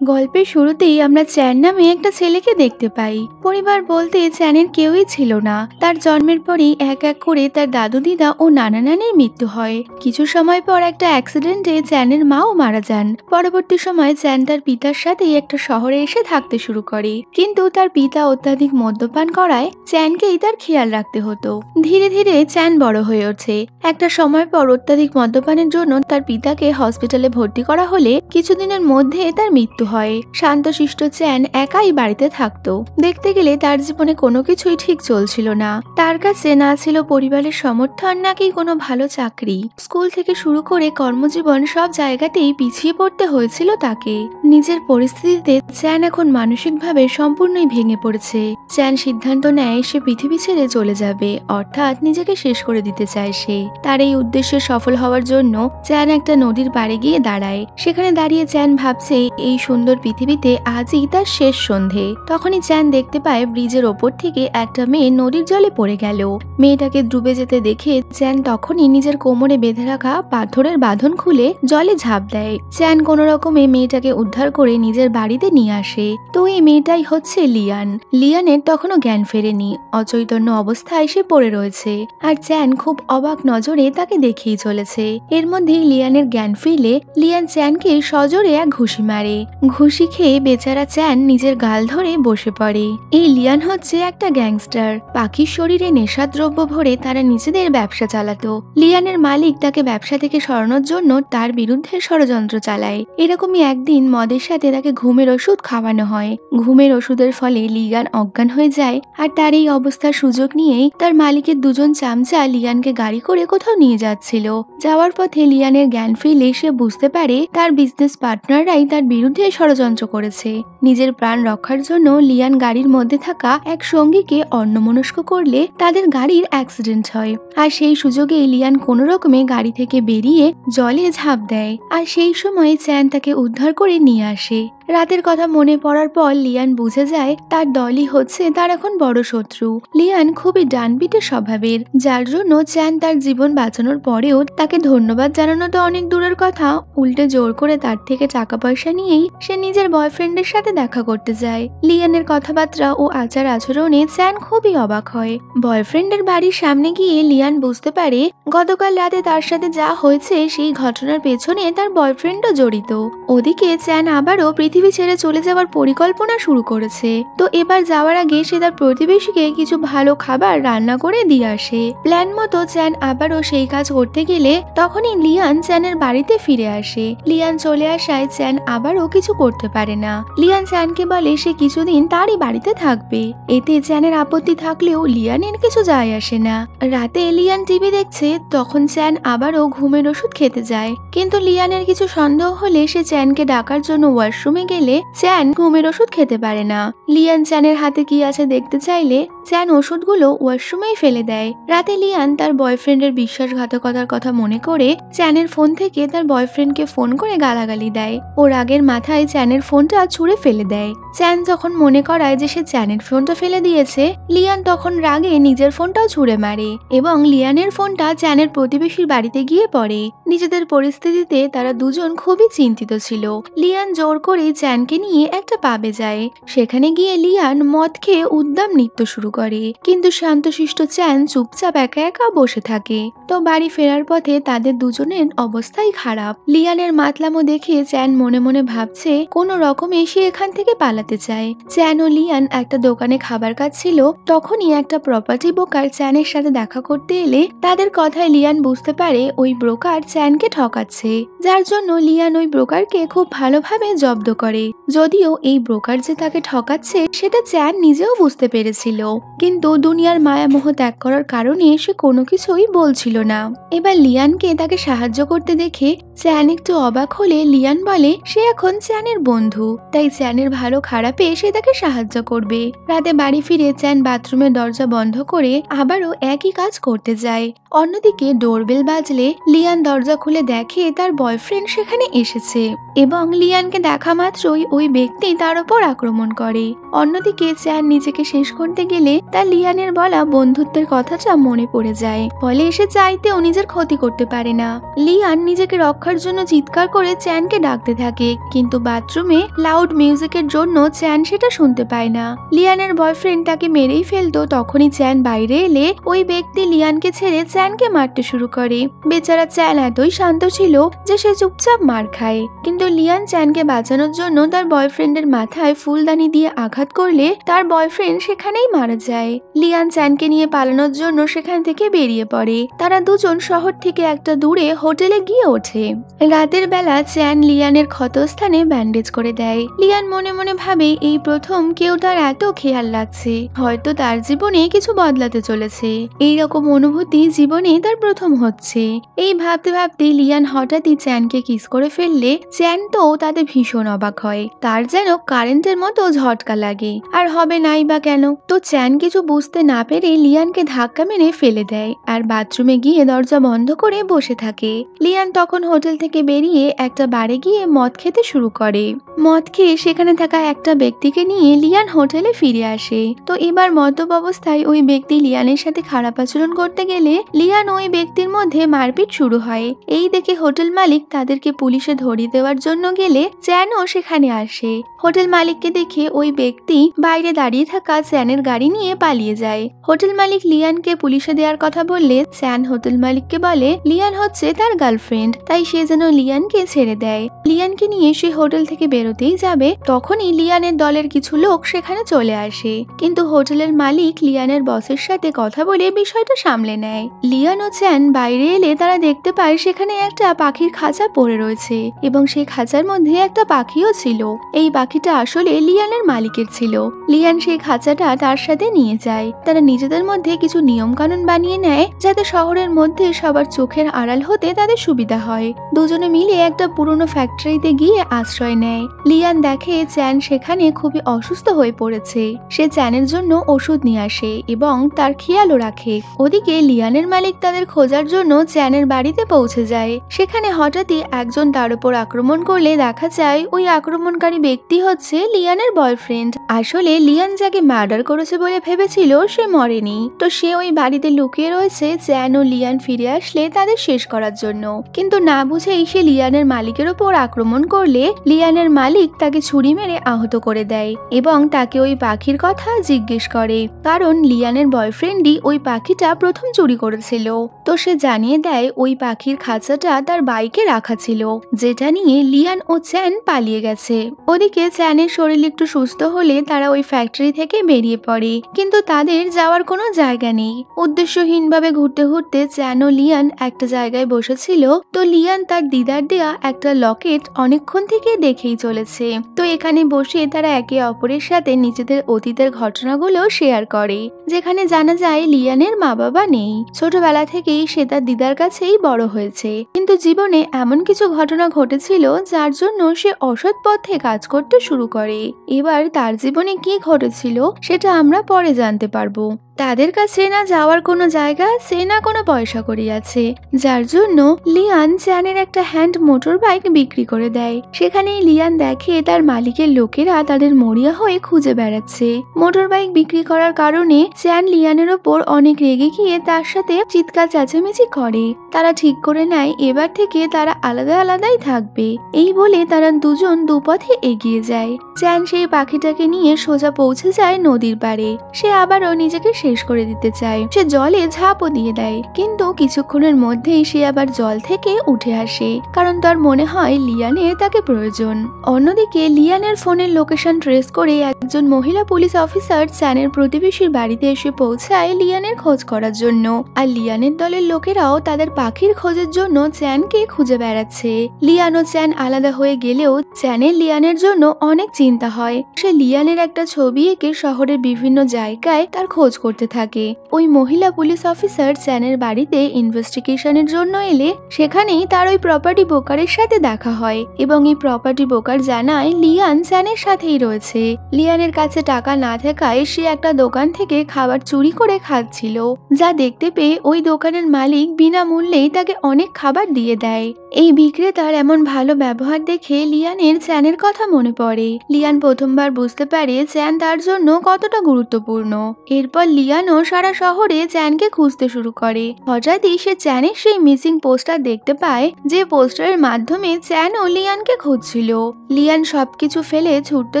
গল্পের শুরুতেই আমরা চ্যান নামে একটা ছেলেকে দেখতে পাই। পরিবার বলতে চ্যানের কেউই ছিল না। তার জন্মের পরেই এক এক করে তার দাদু দিদা ও নানা নানির মৃত্যু হয়। কিছু সময় পর একটা অ্যাক্সিডেন্টে চ্যানের মাও মারা যান। পরবর্তী সময় চ্যান তার পিতার সাথেই একটা শহরে এসে থাকতে শুরু করে, কিন্তু তার পিতা অত্যাধিক মদ্যপান করায় চ্যানকেই তার খেয়াল রাখতে হতো। ধীরে ধীরে চ্যান বড় হয়ে ওঠে। একটা সময় পর অত্যাধিক মদ্যপানের জন্য তার পিতাকে হসপিটালে ভর্তি করা হলে কিছুদিনের মধ্যে তার মৃত্যু হয়। শান্তশিষ্ট চ্যান একাই বাড়িতে থাকতো। দেখতে গেলে তার জীবনে কোনো কিছুই ঠিক চলছিল না। তার কাছে না ছিল পরিবারের সমর্থন, নাকি কোনো ভালো চাকরি। স্কুল থেকে শুরু করে কর্মজীবন সব জায়গাতেই পিছিয়ে পড়তে হয়েছিল তাকে। নিজের পরিস্থিতিতে চ্যান এখন মানসিকভাবে সম্পূর্ণই ভেঙে পড়েছে। চ্যান সিদ্ধান্ত নেয় সে পৃথিবী ছেড়ে চলে যাবে, অর্থাৎ নিজেকে শেষ করে দিতে চায় সে। তার এই উদ্দেশ্যে সফল হওয়ার জন্য চ্যান একটা নদীর পাড়ে গিয়ে দাঁড়ায়। সেখানে দাঁড়িয়ে চ্যান ভাবছে এই সুন্দর পৃথিবীতে আজই তার শেষ সন্ধে। তখনই চ্যান দেখতে পায় ব্রিজের ওপর থেকে একটা মেয়ে নদীর জলে পড়ে গেল। মেয়েটাকে ডুবে যেতে দেখে চ্যান তখনই নিজের কোমরে বেঁধে রাখা পাথরের বাঁধন খুলে জলে ঝাঁপ দেয়। চ্যান কোনো রকমে মেয়েটাকে উদ্ধার করে নিজের বাড়িতে নিয়ে আসে। তো এই মেয়েটাই হচ্ছে লিয়ান। লিয়ানের তখনও জ্ঞান ফেরেনি, অচৈতন্য অবস্থায় সে পড়ে রয়েছে। আর চ্যান খুব অবাক নজরে তাকে দেখেই চলেছে। এর মধ্যেই লিয়ানের জ্ঞান ফিরলে লিয়ান চ্যানকে সজোরে এক ঘুষি মারে। ঘুষি খেয়ে বেচারা চ্যান নিজের গাল ধরে বসে পড়ে। এই লিয়ান হচ্ছে একটা গ্যাংস্টার। পাখির শরীরে নেশাদ্রব্য ভরে তারা নিজেদের ব্যবসা চালাতো। লিয়ানের মালিক তাকে ব্যবসা থেকে সরানোর জন্য তার বিরুদ্ধে ষড়যন্ত্র চালায়। এরকমই একদিন মদের সাথে তাকে ঘুমের ওষুধ খাওয়ানো হয়। ঘুমের ওষুধের ফলে লিয়ান অজ্ঞান হয়ে যায়। আর তার এই অবস্থার সুযোগ নিয়েই তার মালিকের দুজন চামচা লিয়ানকে গাড়ি করে কোথাও নিয়ে যাচ্ছিল। যাওয়ার পথে লিয়ানের জ্ঞান ফিরলে সে বুঝতে পারে তার বিজনেস পার্টনাররাই তার বিরুদ্ধে ষড়যন্ত্র করেছে। নিজের প্রাণ রক্ষার জন্য লিয়ান গাড়ির মধ্যে থাকা এক সঙ্গীকে অন্যমনস্ক করলে তাদের গাড়ির অ্যাক্সিডেন্ট হয়। আর সেই সুযোগে লিয়ান কোনো রকমে গাড়ি থেকে বেরিয়ে জলে ঝাঁপ দেয়। আর সেই সময় চ্যান তাকে উদ্ধার করে নিয়ে আসে। রাতের কথা মনে পড়ার পর লিয়ান বুঝে যায় তার দলই হচ্ছে তার এখন বড় শত্রু। লিয়ান খুবই ডানপিটে স্বভাবের, যার জন্য চ্যান তার জীবন বাঁচানোর পরেও তাকে ধন্যবাদ জানানো তো অনেক দূরের কথা, উল্টে জোর করে তার থেকে টাকা পয়সা নিয়েই সে নিজের বয়ফ্রেন্ডের সাথে দেখা করতে যায়। লিয়ানের কথাবার্তা ও আচার আচরণে চ্যান খুবই অবাক হয়। বয়ফ্রেন্ডের বাড়ির সামনে গিয়ে লিয়ান বুঝতে পারে গতকাল রাতে তার সাথে যা হয়েছে সেই ঘটনার পেছনে তার বয়ফ্রেন্ডও জড়িত। ওদিকে চ্যান আবারও পৃথিবী ছেড়ে চলে যাওয়ার পরিকল্পনা শুরু করেছে। তো এবার যাওয়ার আগে সে তার প্রতিবেশীকে কিছু ভালো খাবার রান্না করে দিয়ে আসে। প্ল্যান মতো চ্যান আবারও সেই কাজ করতে গেলে তখনই লিয়ান চ্যানের বাড়িতে ফিরে আসে। লিয়ান চলে আসায় চ্যান আবারও কিছু করতে পারে না। লিয়ান চ্যানকে বলে সে কিছুদিন তারই বাড়িতে থাকবে। এতে চ্যানের আপত্তি থাকলেও লিয়ানের কিছু যায় আসে না। রাতে লিয়ান টিভি দেখছে, তখন চ্যান আবারও ঘুমের ওষুধ খেতে যায়। কিন্তু লিয়ানের কিছু সন্দেহ হলে সে চ্যানকে ডাকার জন্য ওয়াশরুমে গেলে চ্যান ঘুমের ওষুধ খেতে পারে না। লিয়ান চ্যানের হাতে কি আছে দেখতে চাইলে চ্যান ওষুধগুলো ওয়াশরুমেই ফেলে দেয়। রাতে লিয়ান তার বয়ফ্রেন্ডের বিশ্বাসঘাতকতার কথা মনে করে চ্যানের ফোন থেকে তার বয়ফ্রেন্ডকে ফোন করে গালাগালি দেয়। ওর রাগের মাথায় চ্যানের ফোনটা ছুঁড়ে ফেলে দেয়। চ্যান যখন মনে করায় যে সে চ্যানের ফোনটা ফেলে দিয়েছে, লিয়ান তখন রাগে নিজের ফোনটাও ছুঁড়ে মারে এবং লিয়ানের ফোনটা চ্যানের প্রতিবেশীর বাড়িতে গিয়ে পড়ে। নিজেদের পরিস্থিতিতে তারা দুজন খুবই চিন্তিত ছিল। লিয়ান জোর করে চ্যানকে নিয়ে একটা পাবে যায়। সেখানে গিয়ে লিয়ান মদ খেয়ে উদ্দাম নৃত্য শুরু করে, কিন্তু শান্তশিষ্ট চ্যান চুপচাপ একা একা বসে থাকে। তো বাড়ি ফেরার পথে তাদের দুজনের অবস্থাই খারাপ। লিয়ানের মাতলামো দেখে চ্যান মনে মনে ভাবছে কোনো রকমে সে এখান থেকে পালাতে চায়। চ্যান ও লিয়ান একটা দোকানে খাবার খাচ্ছিল, তখনই একটা প্রপার্টি ব্রোকার চ্যানের সাথে দেখা করতে এলে তাদের কথায় লিয়ান বুঝতে পারে ওই ব্রোকার চ্যানকে ঠকাচ্ছে, যার জন্য লিয়ান ওই ব্রোকারকে খুব ভালোভাবে জব্দ করে। যদিও এই ব্রোকার যে তাকে ঠকাচ্ছে সেটা চ্যান নিজেও বুঝতে পেরেছিল, কিন্তু দুনিয়ার মায়ামোহ ত্যাগ করার কারণে সে কোনো কিছুই বলছিল না। এবার লিয়ানকে তাকে সাহায্য করতে দেখে চ্যান একটু অবাক হলে লিয়ান বলে সে এখন চ্যানের বন্ধু, তাই চ্যানের ভালো খারাপে সে তাকে সাহায্য করবে। রাতে বাড়ি ফিরে চ্যান বাথরুমের দরজা বন্ধ করে আবারও একই কাজ করতে যায়। অন্যদিকে ডোরবেল বাজলে লিয়ান দরজা খুলে দেখে তার বয়ফ্রেন্ড সেখানে এসেছে এবং লিয়ানকে দেখা মাত্রই ওই ব্যক্তি তার উপর আক্রমণ করে। অন্যদিকে চ্যান নিজেকে শেষ করতে গেলে তার লিয়ানের বলা বন্ধুত্বের কথাটা মনে পড়ে যায়। ফলে এসে চাইতেও নিজের ক্ষতি করতে পারে না। লিয়ান নিজেকে রক্ষা রক্ষার জন্য চিৎকার করে চ্যানকে ডাকতে থাকে, কিন্তু বাথরুমে লাউড মিউজিকের জন্য চ্যান সেটা শুনতে পায় না। লিয়ানের বয়ফ্রেন্ড তাকে মেরেই ফেলতো, তখনই চ্যান বাইরে এলে ওই ব্যক্তি লিয়ানকে ছেড়ে চ্যানকে মারতে শুরু করে। বেচারা চ্যান এতই শান্ত ছিল যে সে চুপচাপ মার খায়, কিন্তু লিয়ান চ্যানকে বাঁচানোর জন্য তার বয়ফ্রেন্ডের মাথায় ফুলদানি দিয়ে আঘাত করলে তার বয়ফ্রেন্ড সেখানেই মারা যায়। লিয়ান চ্যানকে নিয়ে পালানোর জন্য সেখান থেকে বেরিয়ে পড়ে। তারা দুজন শহর থেকে একটা দূরে হোটেলে গিয়ে ওঠে। রাতের বেলা চ্যান লিয়ানের ক্ষতস্থানে ব্যান্ডেজ করে দেয়। লিয়ান মনে মনে ভাবে এই প্রথম কেউ তার এত খেয়াল রাখছে, হয়তো তার জীবনে কিছু বদলাতে চলেছে। এইরকম অনুভূতি জীবনে তার প্রথম হচ্ছে। এই ভাবতে ভাবতে লিয়ান হঠাৎই চ্যানকে কিস করে ফেললে চ্যান তো তাতে ভীষণ অবাক হয়। তার যেন কারেন্টের মতো ঝটকা লাগে, আর হবে নাই বা কেন। তো চ্যান কিছু বুঝতে না পেরে লিয়ানকে ধাক্কা মেরে ফেলে দেয় আর বাথরুমে গিয়ে দরজা বন্ধ করে বসে থাকে। লিয়ান তখন হোটেল থেকে বেরিয়ে একটা বারে গিয়ে মদ খেতে শুরু করে। মদ খেয়ে সেখানে থাকা একটা ব্যক্তিকে নিয়ে লিয়ান হোটেলে ফিরে আসে। তো এবার মদ্যপ অবস্থায় ওই ব্যক্তি লিয়ানের সাথে খারাপ আচরণ করতে গেলে লিয়ান ওই ব্যক্তির মধ্যে মারপিট শুরু হয়। এই দেখে হোটেল মালিক তাদেরকে পুলিশে ধরিয়ে দেওয়ার জন্য গেলে চ্যানও সেখানে আসে। হোটেল মালিককে দেখে ওই ব্যক্তি বাইরে দাঁড়িয়ে থাকা চ্যানের গাড়ি নিয়ে পালিয়ে যায়। হোটেল মালিক লিয়ানকে পুলিশে দেওয়ার কথা বললে চ্যান হোটেল মালিককে বলে লিয়ান হচ্ছে তার গার্লফ্রেন্ড, তাই সে যেন লিয়ানকে ছেড়ে দেয়। লিয়ানকে নিয়ে সে হোটেল থেকে বেরোতেই যাবে, তখনই লিয়ানের দলের কিছু লোক সেখানে চলে আসে, কিন্তু হোটেলের মালিক লিয়ানের বসের সাথে কথা বলে বিষয়টা সামলে নেয়। লিয়ান ও চ্যান বাইরে এলে তারা দেখতে পায় সেখানে একটা পাখির খাঁচা পড়ে রয়েছে এবং সেই খাঁচার মধ্যে একটা পাখিও ছিল। এই পাখিটা আসলে লিয়ানের মালিকের ছিল। লিয়ান সেই খাঁচাটা তার সাথে নিয়ে যায়। তারা নিজেদের মধ্যে কিছু নিয়ম কানুন বানিয়ে নেয় যাতে শহরের মধ্যে সবার চোখের আড়াল হতে তাদের সুবিধা হয়। দুজনে মিলে একটা পুরনো ফ্যাক্টরিতে গিয়ে আশ্রয় নেয়। লিয়ান দেখে চ্যান সেখানে খুবই অসুস্থ হয়ে পড়েছে। সে চ্যানের জন্য ওষুধ নিয়ে আসে এবং তার খেয়ালও রাখে। ওদিকে লিয়ানের মালিক তাদের খোঁজার জন্য চ্যানের বাড়িতে পৌঁছে যায়। সেখানে হঠাৎই একজন তার উপর আক্রমণ করলে দেখা যায় ওই আক্রমণকারী ব্যক্তি হচ্ছে লিয়ানের বয়ফ্রেন্ড। আসলে লিয়ান যাকে মার্ডার করেছে বলে ভেবেছিল সে মরেনি, তো সে ওই বাড়িতে লুকিয়ে রয়েছে চ্যান ও লিয়ান ফিরে আসলে তাদের শেষ করার জন্য। কিন্তু না বুঝেই সে লিয়ানের মালিকের উপর আক্রমণ করলে লিয়ানের মালিক তাকে ছুরি মেরে আহত করে দেয় এবং তাকে ওই পাখির কথা জিজ্ঞেস করে, কারণ লিয়ানের বয়ফ্রেন্ডই ওই পাখিটা প্রথম চুরি করেছিল। তো সে জানিয়ে দেয় ওই পাখির খাঁচাটা তার বাইকে রাখা ছিল, যেটা নিয়ে লিয়ান ও চ্যান পালিয়ে গেছে। ওদিকে চ্যানের শরীর একটু সুস্থ হলে তারা ওই ফ্যাক্টরি থেকে বেরিয়ে পড়ে, কিন্তু তাদের যাওয়ার কোনো জায়গা নেই। উদ্দেশ্যহীনভাবে ঘুরতে ঘুরতে চ্যান ও লিয়ান একটা জায়গায় বসেছিল। তো লিয়ান তার দিদার দেয়া একটা লকেট অনেকক্ষণ থেকে দেখেই চলেছে। তো এখানে বসে তারা একে অপরের সাথে নিজেদের অতীতের ঘটনাগুলো শেয়ার করে, যেখানে জানা যায় লিয়ানের মা বাবা নেই। ছোটবেলা থেকেই সে তার দিদার কাছেই বড় হয়েছে, কিন্তু জীবনে এমন কিছু ঘটনা ঘটেছিল যার জন্য সে অসৎ পথে কাজ করতে শুরু করে। এবার তার জীবনে কি ঘটেছিল সেটা আমরা পরে জানতে পারবো। তাদের কাছে না যাওয়ার কোনো জায়গা আছে না কোনো পয়সা কড়ি আছে, যার জন্য লিয়ান চ্যানের একটা হ্যান্ড মোটর বাইক বিক্রি করে দেয়। সেখানেই লিয়ান দেখে তার মালিকের লোকেরা তাদের মরিয়া হয়ে খুঁজে বেড়াচ্ছে। মোটর বাইক বিক্রি করার কারণে চ্যান লিয়ানের ওপর অনেক রেগে গিয়ে তার সাথে চিৎকার চেঁচামেচি করে। তারা ঠিক করে নেয় এবার থেকে তারা আলাদা আলাদাই থাকবে। এই বলে তারা দুজন দুপথে এগিয়ে যায়। চ্যান সেই পাখিটাকে নিয়ে সোজা পৌঁছে যায় নদীর পাড়ে। সে আবারও নিজেকে শেষ করে দিতে চায়। সে জলে ঝাঁপও দিয়ে দেয়, কিন্তু কিছুক্ষণের মধ্যেই সে আবার জল থেকে উঠে আসে, কারণ তার মনে হয় লিয়ানের তাকে প্রয়োজন। অন্যদিকে লিয়ানের ফোনের লোকেশন ট্রেস করে একজন মহিলা পুলিশ অফিসার চ্যানের প্রতিবেশীর বাড়িতে এসে পৌঁছায় লিয়ানের খোঁজ করার জন্য। আর লিয়ানের দলের লোকেরাও তাদের পাখির খোঁজের জন্য চ্যানকে খুঁজে বেড়াচ্ছে। লিয়ান ও চ্যান আলাদা হয়ে গেলেও চ্যানের লিয়ানের জন্য অনেক চিন্তা হয়। সে লিয়ানের একটা ছবি এঁকে শহরের বিভিন্ন জায়গায় তার খোঁজ করতে থাকে। ওই মহিলা পুলিশ অফিসার চ্যানের বাড়িতে ইনভেস্টিগেশনের জন্য এলে সেখানেই তার ওই প্রপার্টি ব্রোকারের সাথে দেখা হয় এবং এই প্রপার্টি ব্রোকার জানায় লিয়ান চ্যানের সাথেই রয়েছে। লিয়ানের কাছে টাকা না থাকায় সে একটা দোকান থেকে খাবার চুরি করে খাচ্ছিল, যা দেখতে পেয়ে ওই দোকানের মালিক বিনামূল্যেই তাকে অনেক খাবার দিয়ে দেয়। এই বিক্রেতার এমন ভালো ব্যবহার দেখে লিয়ানের চ্যানের কথা মনে পড়ে। লিয়ান প্রথমবার বুঝতে পারে চ্যান তার জন্য কতটা গুরুত্বপূর্ণ। এরপর লিয়ানও সারা শহরে চ্যানকে খুঁজতে শুরু করে। হঠাৎই সে চ্যানের সেই মিসিং পোস্টার দেখতে পায়, যে পোস্টারের মাধ্যমে চ্যান ও লিয়ানকে খুঁজছিল। লিয়ান সবকিছু ফেলে ছুটতে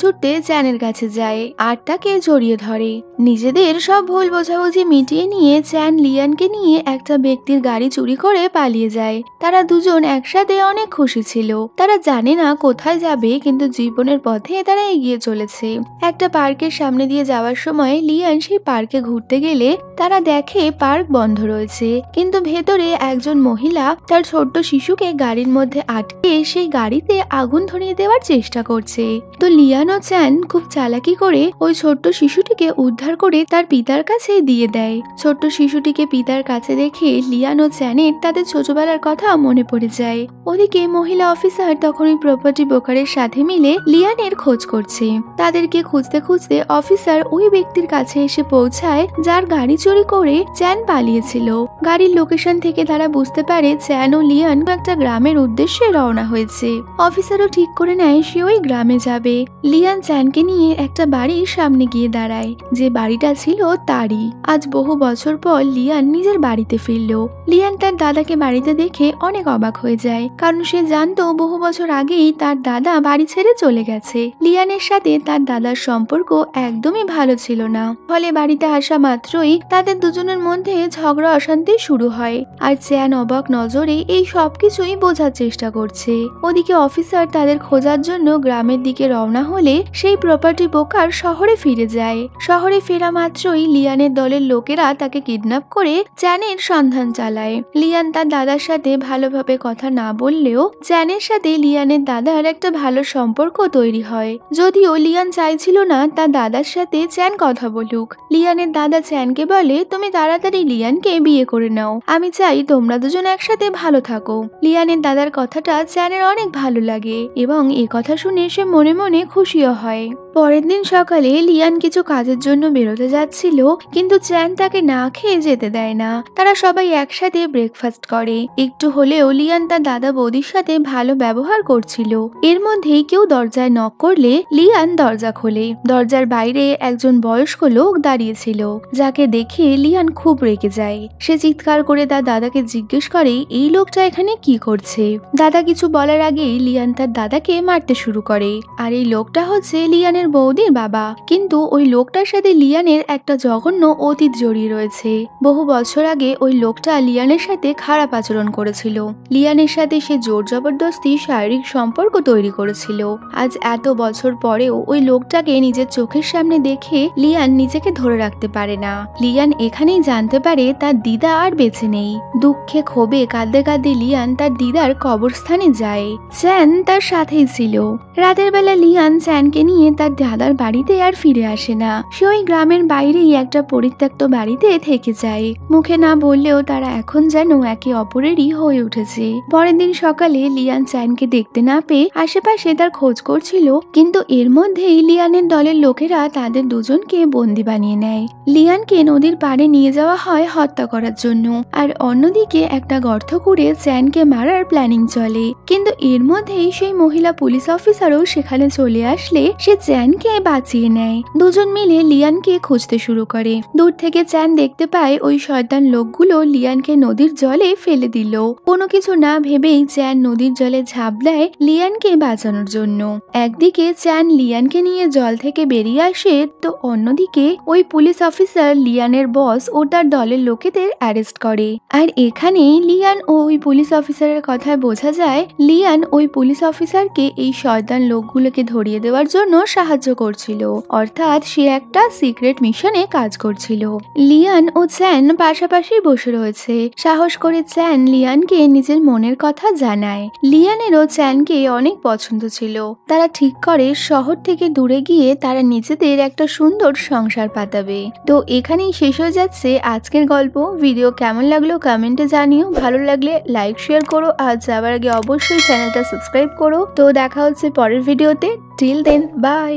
ছুটতে চ্যানের কাছে যায় আর তাকে জড়িয়ে ধরে। নিজেদের সব ভুল বোঝাবুঝি মিটিয়ে নিয়ে চ্যান লিয়ানকে নিয়ে একটা ব্যক্তির গাড়ি চুরি করে পালিয়ে যায়। তারা দুজন একসাথে অনেক খুশি ছিল। তারা জানে না কোথায় যাবে, কিন্তু জীবনের পথে তারা এগিয়ে চলেছে। একটা পার্কের সামনে দিয়ে যাওয়ার সময় লিয়ান সেই পার্কে ঘুরতে গেলে তারা দেখে পার্ক বন্ধ রয়েছে, কিন্তু ভেতরে একজন মহিলা তার ছোট্ট শিশুকে গাড়ির মধ্যে আটকে সেই গাড়িতে আগুন ধরিয়ে দেওয়ার চেষ্টা করছে। তো লিয়ান ও চ্যান খুব চালাকি করে ওই ছোট্ট শিশুটিকে উদ্ধার করে তার পিতার কাছে দিয়ে দেয়। ছোট্ট শিশুটিকে পিতার কাছে দেখে লিয়ান ও চ্যানের তাদের ছোটবেলার কথা মনে পড়ে যায়। ওদিকে মহিলা অফিসার তখন ওই প্রপার্টি ব্রোকারের সাথে মিলে লিয়ানের খোঁজ করছে। তাদেরকে খুঁজতে খুঁজতে অফিসার ওই ব্যক্তির কাছে এসে পৌঁছায় যার গাড়ি চুরি করে চ্যান পালিয়েছিল। গাড়ির লোকেশন থেকে তারা বুঝতে পারে চ্যান ও লিয়ান একটা গ্রামের উদ্দেশ্যে রওনা হয়েছে। অফিসারও ঠিক করে নেয় সে ওই গ্রামে যাবে। লিয়ান চ্যানকে নিয়ে একটা বাড়ির সামনে গিয়ে দাঁড়ায়, যে বাড়িটা ছিল তারই। আজ বহু বছর পর লিয়ান নিজের বাড়িতে ফিরল। লিয়ান তার দাদাকে বাড়িতে দেখে অনেক অবাক হয়ে যায়, কারণ সে জানতো বহু বছর আগেই তার দাদা বাড়ি ছেড়ে চলে গেছে। লিয়ানের সাথে তার দাদার সম্পর্ক একদমই ভালো ছিল না, ফলে বাড়িতে আসা মাত্রই তাদের দুজনের মধ্যে ঝগড়া অশান্তি শুরু হয়। আর চ্যান অবাক নজরে এই সবকিছুই বোঝার চেষ্টা করছে। ওদিকে অফিসার তাদের খোঁজার জন্য গ্রামের দিকে রওনা হলে সেই প্রপার্টি ব্রোকার শহরে ফিরে যায়। শহরে ফেরা মাত্রই লিয়ানের দলের লোকেরা তাকে কিডন্যাপ করে চ্যানের সন্ধান চালায়। লিয়ান তার দাদার সাথে ভালোভাবে কথা না বললেও চ্যানের সাথে লিয়ানের দাদার একটা ভালো সম্পর্ক তৈরি হয়। যদিও লিয়ান চাইছিল না তার দাদার সাথে চ্যান কথা বলুক। লিয়ানের দাদা চ্যানকে বলে, তুমি তাড়াতাড়ি লিয়ানকে বিয়ে করে নাও, আমি চাই তোমরা দুজন একসাথে ভালো থাকো। লিয়ানের দাদার কথাটা চ্যানের অনেক ভালো লাগে এবং এ কথা শুনে সে মনে মনে খুশিও হয়। পরের দিন সকালে লিয়ান কিছু কাজের জন্য বেরোতে যাচ্ছিল, কিন্তু চ্যান তাকে না খেয়ে যেতে দেয় না। তারা সবাই একসাথে ব্রেকফাস্ট করে। একটু হলেও লিয়ান তার দাদা বৌদির সাথে ভালো ব্যবহার করছিল। এর মধ্যেই কেউ দরজায় নক করলে লিয়ান দরজা খোলে। দরজার বাইরে একজন বয়স্ক লোক দাঁড়িয়েছিল, যাকে দেখে লিয়ান খুব রেগে যায়। সে চিৎকার করে তার দাদাকে জিজ্ঞেস করে এই লোকটা এখানে কি করছে। দাদা কিছু বলার আগেই লিয়ান তার দাদাকে মারতে শুরু করে। আর এই লোকটা হচ্ছে লিয়ানের বৌদির বাবা। কিন্তু ওই লোকটার সাথে লিয়ানের একটা জঘন্য অতীত জড়িয়ে রয়েছে। বহু বছর আগে ওই লোকটা লিয়ানের সাথে খারাপ আচরণ করেছিল। লিয়ানের সাথে সে জোর জবরদস্তি শারীরিক সম্পর্ক তৈরি করেছিল। আজ এত বছর পরেও ওই লোকটাকে নিজের চোখের সামনে দেখে লিয়ান নিজেকে ধরে রাখতে পারে না। লিয়ান এখানেই জানতে পারে তার দিদা আর বেঁচে নেই। দুঃখে ক্ষোভে কাঁদতে কাঁদতে লিয়ান তার দিদার কবরস্থানে যায়। চ্যান তার সাথেই ছিল। রাতের বেলা লিয়ান চ্যানকে নিয়ে তার দাদার বাড়িতে আর ফিরে আসে না। সে ওই গ্রামের বাইরেই একটা পরিত্যক্ত বাড়িতে থেকে যায়। মুখে না বললেও তারা এখন যেন একে অপরেরই হয়ে উঠেছে। পরের দিন সকালে লিয়ান চ্যানকে দেখতে না পেয়ে আশেপাশে তার খোঁজ করছিল, কিন্তু এর মধ্যেই লিয়ানের দলের লোকেরা তাদের দুজনকে বন্দি বানিয়ে নেয়। লিয়ানকে নদীর পাড়ে নিয়ে যাওয়া হয় হত্যা করার জন্য, আর অন্যদিকে একটা গর্ত করে চ্যানকে মারার প্ল্যানিং চলে। কিন্তু এর মধ্যেই সেই মহিলা পুলিশ অফিসারও সেখানে চলে আসলে সে চ্যানকে বাঁচিয়ে নেয়। দুজন মিলে লিয়ানকে খুঁজতে শুরু করে। দূর থেকে চ্যান দেখতে পায় ওই শয়তান লোকগুলো লিয়ানকে নদীর জলে ফেলে দিল। কোনো কিছু না ভেবেই চ্যান নদীর জলে ঝাঁপ দেয় লিয়ানকে বাঁচানোর জন্য। একদিকে চ্যান লিয়ানকে নিয়ে জল থেকে বেরিয়ে আসে, তো অন্যদিকে ওই পুলিশ অফিসার লিয়ানের বস ও তার দলের লোকেদের অ্যারেস্ট করে। আর এখানে লিয়ান ও ওই পুলিশ অফিসারের কথায় বোঝা যায় লিয়ান ওই পুলিশ অফিসারকে এই শয়তান লোকগুলোকে ধরিয়ে দেওয়ার জন্য সাহায্য করছিল, অর্থাৎ সে একটা সিক্রেট মিশনে কাজ করছিল। লিয়ান ও চ্যান পাশাপাশি বসে রয়েছে। সাহস করে চ্যান লিয়ানকে নিজের মনের কথা জানায়। লিয়ানেরও চ্যানকে অনেক পছন্দ ছিল। তারা ঠিক করে শহর থেকে দূরে গিয়ে তারা নিজেদের একটা সুন্দর সংসার পাতাবে। তো এখানেই শেষ হয়ে যাচ্ছে আজকের গল্প। ভিডিও কেমন লাগলো কমেন্টে জানিও। ভালো লাগলে লাইক শেয়ার করো, আর যাওয়ার আগে অবশ্যই চ্যানেলটা সাবস্ক্রাইব করো। তো দেখা হচ্ছে পরের ভিডিওতে। Till then, by.